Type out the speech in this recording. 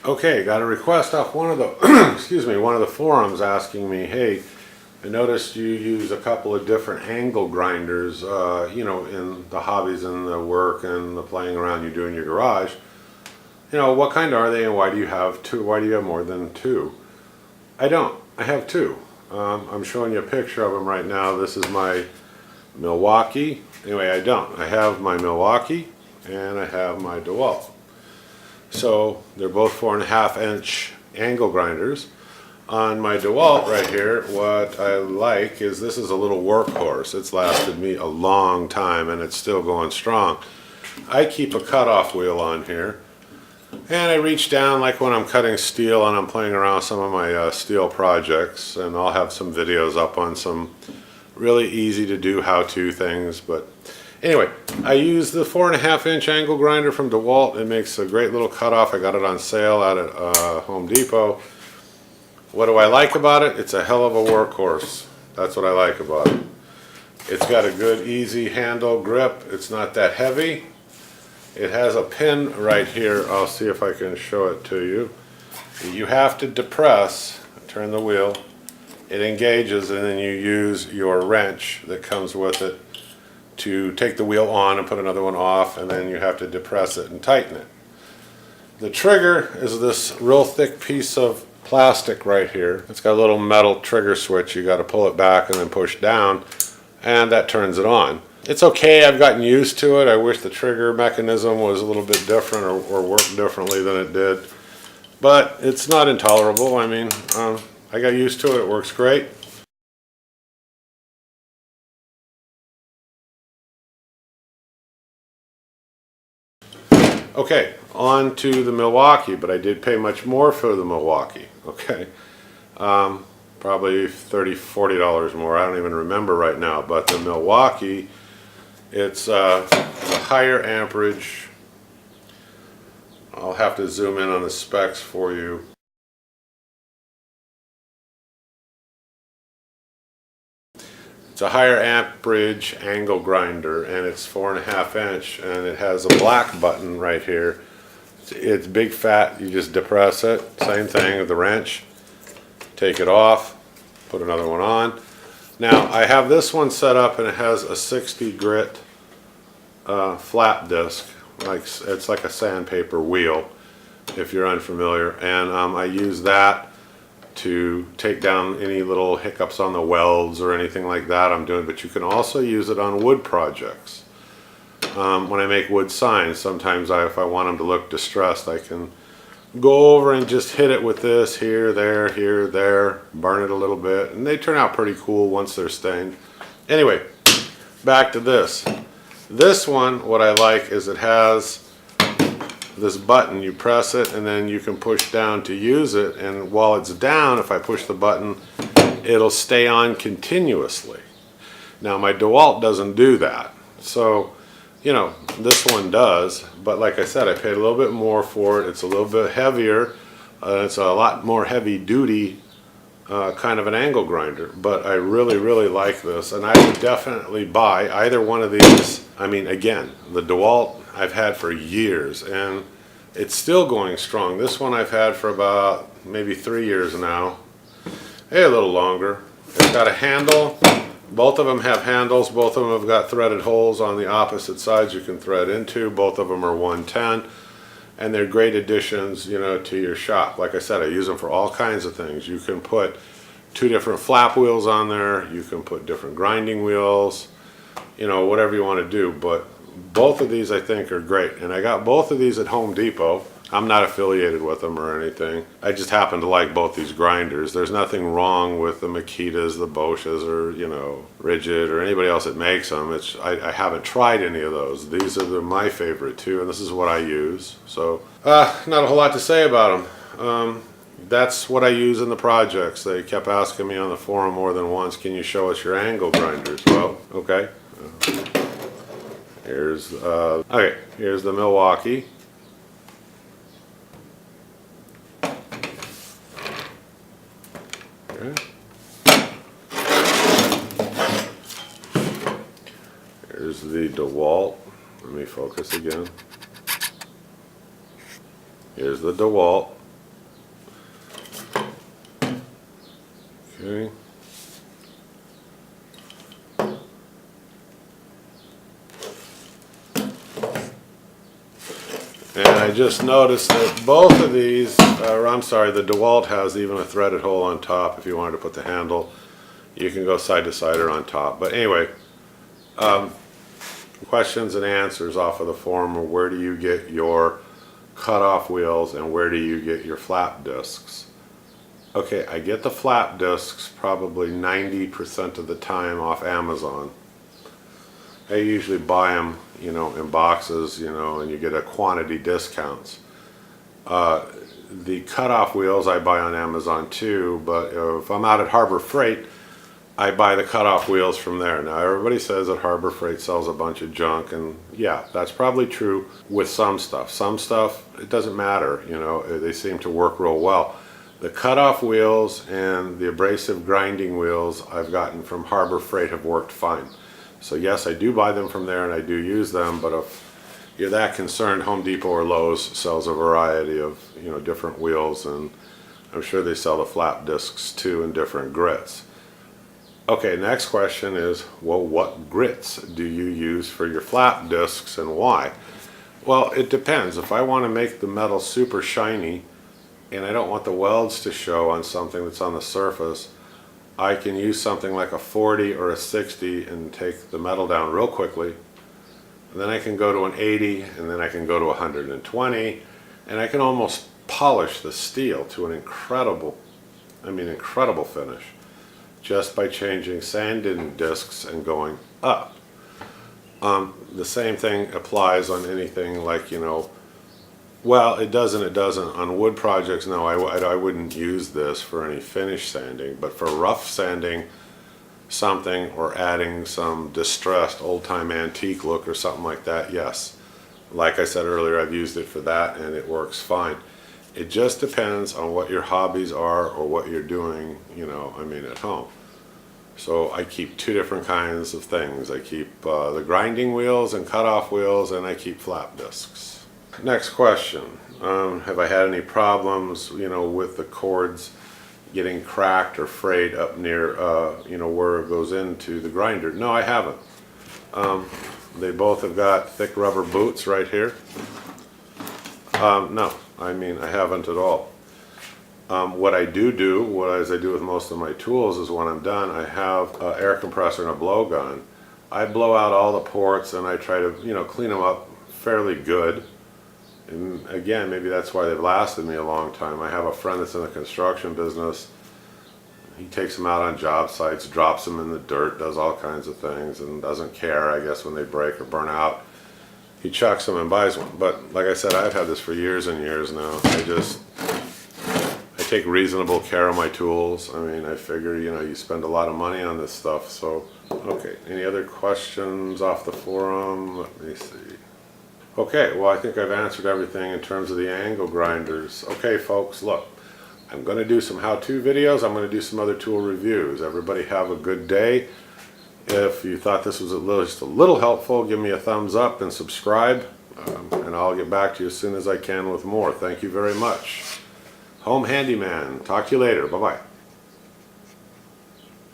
Okay, got a request off one of the excuse me, one of the forums asking me, hey, I noticed you use a couple of different angle grinders, you know, in the hobbies and the work and the playing around you do in your garage. You know, what kind are they and why do you have two? Why do you have more than two? I don't. I have two. I'm showing you a picture of them right now. This is my Milwaukee. Anyway, I don't. I have my Milwaukee and I have my DeWalt. So they're both 4.5 inch angle grinders. On my DeWalt right here, what I like is this is a little workhorse. It's lasted me a long time and it's still going strong. I keep a cutoff wheel on here and I reach down like when I'm cutting steel and I'm playing around some of my steel projects, and I'll have some videos up on some really easy to do how-to things. But anyway, I use the 4.5 inch angle grinder from DeWalt. It makes a great little cutoff. I got it on sale out at Home Depot. What do I like about it? It's a hell of a workhorse. That's what I like about it. It's got a good easy handle grip. It's not that heavy. It has a pin right here. I'll see if I can show it to you. You have to depress, turn the wheel, it engages, and then you use your wrench that comes with it to take the wheel on and put another one off, and then you have to depress it and tighten it. The trigger is this real thick piece of plastic right here. It's got a little metal trigger switch. You got to pull it back and then push down, and that turns it on. It's okay. I've gotten used to it. I wish the trigger mechanism was a little bit different or worked differently than it did, but it's not intolerable. I mean, I got used to it. It works great. Okay, on to the Milwaukee, but I did pay much more for the Milwaukee. Okay, probably $30, $40 more. I don't even remember right now, but the Milwaukee, it's a higher amperage. I'll have to zoom in on the specs for you. It's a higher amperage angle grinder, and it's 4.5 inch, and it has a black button right here. It's big fat. You just depress it. Same thing with the wrench. Take it off, put another one on. Now I have this one set up and it has a 60 grit flat disc. It's like a sandpaper wheel if you're unfamiliar, and I use that to take down any little hiccups on the welds or anything like that I'm doing. But you can also use it on wood projects. When I make wood signs, sometimes if I want them to look distressed, I can go over and just hit it with this here, there, burn it a little bit, and they turn out pretty cool once they're stained. Anyway, back to this. This one, what I like is it has this button. You press it and then you can push down to use it, and while it's down, if I push the button, it'll stay on continuously. Now my DeWalt doesn't do that, so you know, this one does, but like I said, I paid a little bit more for it. It's a little bit heavier. It's a lot more heavy duty kind of an angle grinder, but I really, really like this, and I would definitely buy either one of these. I mean, again, the DeWalt I've had for years, and it's still going strong. This one I've had for about maybe 3 years now, a little longer. It's got a handle. Both of them have handles. Both of them have got threaded holes on the opposite sides you can thread into. Both of them are 110, and they're great additions, you know, to your shop. Like I said, I use them for all kinds of things. You can put 2 different flap wheels on there. You can put different grinding wheels, you know, whatever you want to do. But both of these I think are great, and I got both of these at Home Depot. I'm not affiliated with them or anything. I just happen to like both these grinders. There's nothing wrong with the Makitas, the Bosches, or you know, Rigid, or anybody else that makes them. I haven't tried any of those. These are my favorite too, and this is what I use. So not a whole lot to say about them. That's what I use in the projects. They kept asking me on the forum more than once, can you show us your angle grinders? Well, okay. Here's the Milwaukee. Okay. Here's the DeWalt. Let me focus again. Here's the DeWalt. Okay. And I just noticed that both of these, I'm sorry, the DeWalt has even a threaded hole on top if you wanted to put the handle. You can go side to side or on top. But anyway, questions and answers off of the forum are where do you get your cutoff wheels and where do you get your flap discs? Okay, I get the flap discs probably 90% of the time off Amazon. I usually buy them, you know, in boxes, you know, and you get a quantity discounts. The cutoff wheels I buy on Amazon too, but if I'm out at Harbor Freight, I buy the cutoff wheels from there. Now everybody says that Harbor Freight sells a bunch of junk, and yeah, that's probably true with some stuff. Some stuff, it doesn't matter, you know, they seem to work real well. The cutoff wheels and the abrasive grinding wheels I've gotten from Harbor Freight have worked fine. So yes, I do buy them from there and I do use them, but if you're that concerned, Home Depot or Lowe's sells a variety of, you know, different wheels, and I'm sure they sell the flap discs too in different grits. Okay, next question is, well, what grits do you use for your flap discs and why? Well, it depends. If I want to make the metal super shiny and I don't want the welds to show on something that's on the surface, I can use something like a 40 or a 60 and take the metal down real quickly. And then I can go to an 80 and then I can go to 120 and I can almost polish the steel to an incredible finish just by changing sanding discs and going up. The same thing applies on anything like, you know, well, it doesn't. On wood projects, no, I wouldn't use this for any finish sanding, but for rough sanding something or adding some distressed old-time antique look or something like that, yes. Like I said earlier, I've used it for that and it works fine. It just depends on what your hobbies are or what you're doing, you know, I mean, at home. So I keep two different kinds of things. I keep the grinding wheels and cutoff wheels, and I keep flap discs. Next question, have I had any problems, you know, with the cords getting cracked or frayed up near, you know, where it goes into the grinder? No, I haven't. They both have got thick rubber boots right here. No, I mean, I haven't at all. What I do, as I do with most of my tools, is when I'm done, I have an air compressor and a blowgun. I blow out all the ports and I try to, you know, clean them up fairly good. And again, maybe that's why they've lasted me a long time. I have a friend that's in the construction business. He takes them out on job sites, drops them in the dirt, does all kinds of things, and doesn't care, I guess, when they break or burn out. He chucks them and buys one. But like I said, I've had this for years and years now. I take reasonable care of my tools. I mean, I figure, you know, you spend a lot of money on this stuff. So, okay, any other questions off the forum? Let me see. Okay, well, I think I've answered everything in terms of the angle grinders. Okay, folks, look, I'm going to do some how-to videos. I'm going to do some other tool reviews. Everybody have a good day. If you thought this was just a little helpful, give me a thumbs up and subscribe, and I'll get back to you as soon as I can with more. Thank you very much. Home Handyman. Talk to you later. Bye-bye.